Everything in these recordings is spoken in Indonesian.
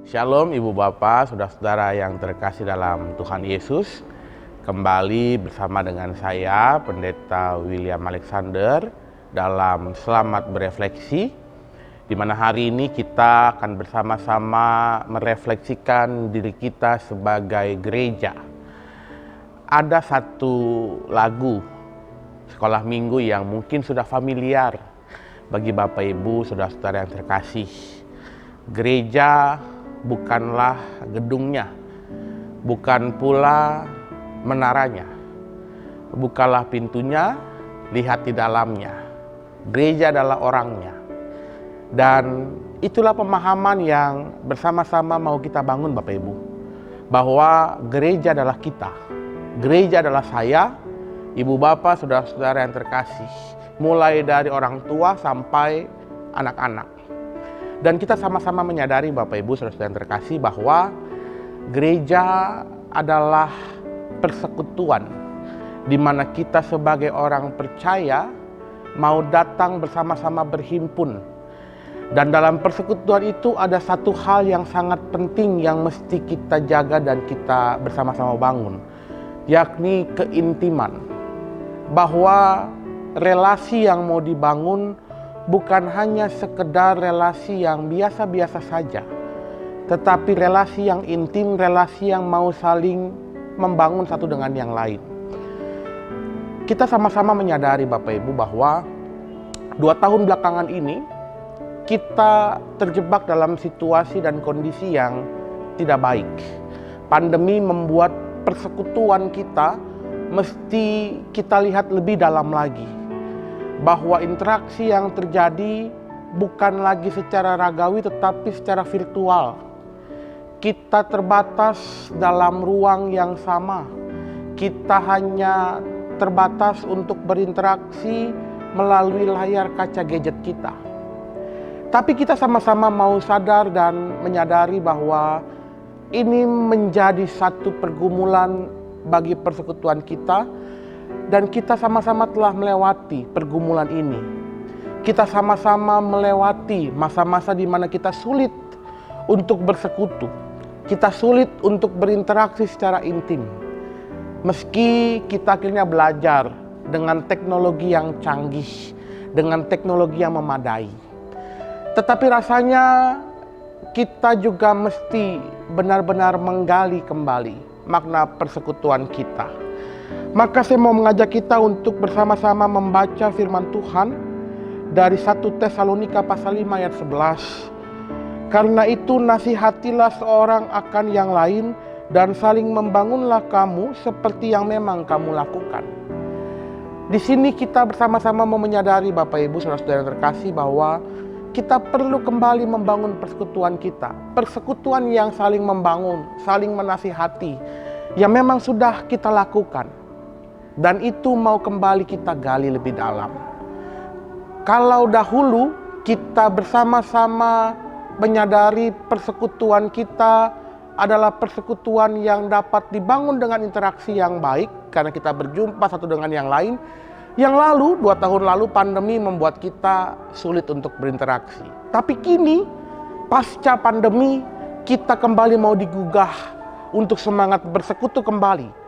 Shalom Ibu Bapak, saudara-saudara yang terkasih dalam Tuhan Yesus. Kembali bersama dengan saya, Pendeta William Alexander, dalam Selamat Berefleksi, di mana hari ini kita akan bersama-sama merefleksikan diri kita sebagai gereja. Ada satu lagu sekolah minggu yang mungkin sudah familiar bagi Bapak Ibu, saudara-saudara yang terkasih. Gereja bukanlah gedungnya, bukan pula menaranya. Bukalah pintunya, lihat di dalamnya. Gereja adalah orangnya. Dan itulah pemahaman yang bersama-sama mau kita bangun Bapak Ibu. Bahwa gereja adalah kita. Gereja adalah saya, Ibu Bapak, saudara-saudara yang terkasih. Mulai dari orang tua sampai anak-anak. Dan kita sama-sama menyadari Bapak Ibu saudara-saudara yang terkasih bahwa gereja adalah persekutuan di mana kita sebagai orang percaya mau datang bersama-sama berhimpun. Dan dalam persekutuan itu ada satu hal yang sangat penting yang mesti kita jaga dan kita bersama-sama bangun, yakni keintiman. Bahwa relasi yang mau dibangun bukan hanya sekedar relasi yang biasa-biasa saja, tetapi relasi yang intim, relasi yang mau saling membangun satu dengan yang lain. Kita sama-sama menyadari Bapak Ibu bahwa 2 tahun belakangan ini kita terjebak dalam situasi dan kondisi yang tidak baik. Pandemi membuat persekutuan kita mesti kita lihat lebih dalam lagi. Bahwa interaksi yang terjadi bukan lagi secara ragawi tetapi secara virtual. Kita terbatas dalam ruang yang sama. Kita hanya terbatas untuk berinteraksi melalui layar kaca gadget kita. Tapi kita sama-sama mau sadar dan menyadari bahwa ini menjadi satu pergumulan bagi persekutuan kita. Dan kita sama-sama telah melewati pergumulan ini. Kita sama-sama melewati masa-masa di mana kita sulit untuk bersekutu. Kita sulit untuk berinteraksi secara intim. Meski kita akhirnya belajar dengan teknologi yang canggih, dengan teknologi yang memadai. Tetapi rasanya kita juga mesti benar-benar menggali kembali makna persekutuan kita. Maka saya mau mengajak kita untuk bersama-sama membaca firman Tuhan dari 1 Tesalonika pasal 5 ayat 11. Karena itu nasihatilah seorang akan yang lain dan saling membangunlah kamu seperti yang memang kamu lakukan. Di sini kita bersama-sama mau menyadari Bapak Ibu saudara-saudara yang terkasih bahwa kita perlu kembali membangun persekutuan kita. Persekutuan yang saling membangun, saling menasihati, yang memang sudah kita lakukan. Dan itu mau kembali kita gali lebih dalam. Kalau dahulu kita bersama-sama menyadari persekutuan kita adalah persekutuan yang dapat dibangun dengan interaksi yang baik. Karena kita berjumpa satu dengan yang lain. Yang lalu, 2 tahun lalu pandemi membuat kita sulit untuk berinteraksi. Tapi kini, pasca pandemi, kita kembali mau digugah untuk semangat bersekutu kembali.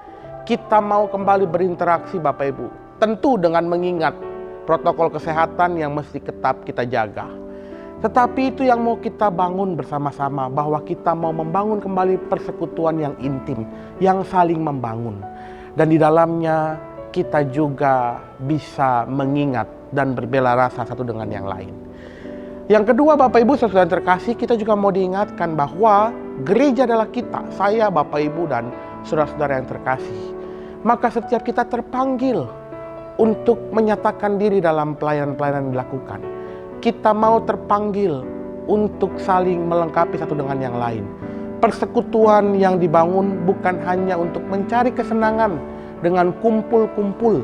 Kita mau kembali berinteraksi Bapak Ibu. Tentu dengan mengingat protokol kesehatan yang mesti ketat kita jaga. Tetapi itu yang mau kita bangun bersama-sama. Bahwa kita mau membangun kembali persekutuan yang intim. Yang saling membangun. Dan di dalamnya kita juga bisa mengingat dan berbela rasa satu dengan yang lain. Yang kedua Bapak Ibu saudara yang terkasih, kita juga mau diingatkan bahwa gereja adalah kita. Saya, Bapak Ibu dan saudara-saudara yang terkasih. Maka setiap kita terpanggil untuk menyatakan diri dalam pelayanan-pelayanan yang dilakukan. Kita mau terpanggil untuk saling melengkapi satu dengan yang lain. Persekutuan yang dibangun bukan hanya untuk mencari kesenangan dengan kumpul-kumpul.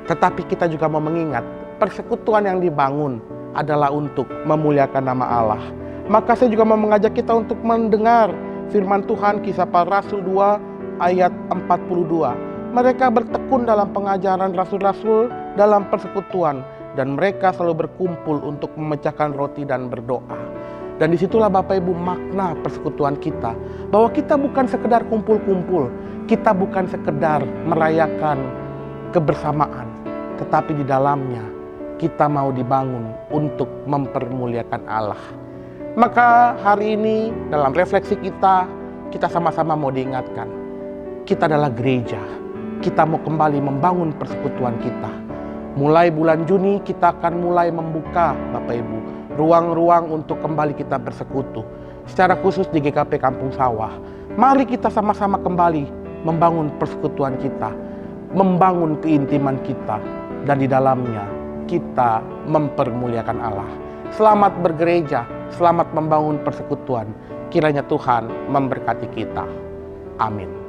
Tetapi kita juga mau mengingat persekutuan yang dibangun adalah untuk memuliakan nama Allah. Maka saya juga mau mengajak kita untuk mendengar firman Tuhan Kisah Para Rasul 2 ayat 42. Mereka bertekun dalam pengajaran rasul-rasul dalam persekutuan dan mereka selalu berkumpul untuk memecahkan roti dan berdoa. Dan disitulah Bapak Ibu makna persekutuan kita. Bahwa kita bukan sekedar kumpul-kumpul, kita bukan sekedar merayakan kebersamaan, tetapi di dalamnya kita mau dibangun untuk mempermuliakan Allah. Maka hari ini dalam refleksi kita sama-sama mau diingatkan, kita adalah gereja. Kita mau kembali membangun persekutuan kita. Mulai bulan Juni kita akan mulai membuka Bapak Ibu ruang-ruang untuk kembali kita bersekutu. Secara khusus di GKP Kampung Sawah. Mari kita sama-sama kembali membangun persekutuan kita, membangun keintiman kita, dan di dalamnya kita mempermuliakan Allah. Selamat bergereja, selamat membangun persekutuan. Kiranya Tuhan memberkati kita. Amin.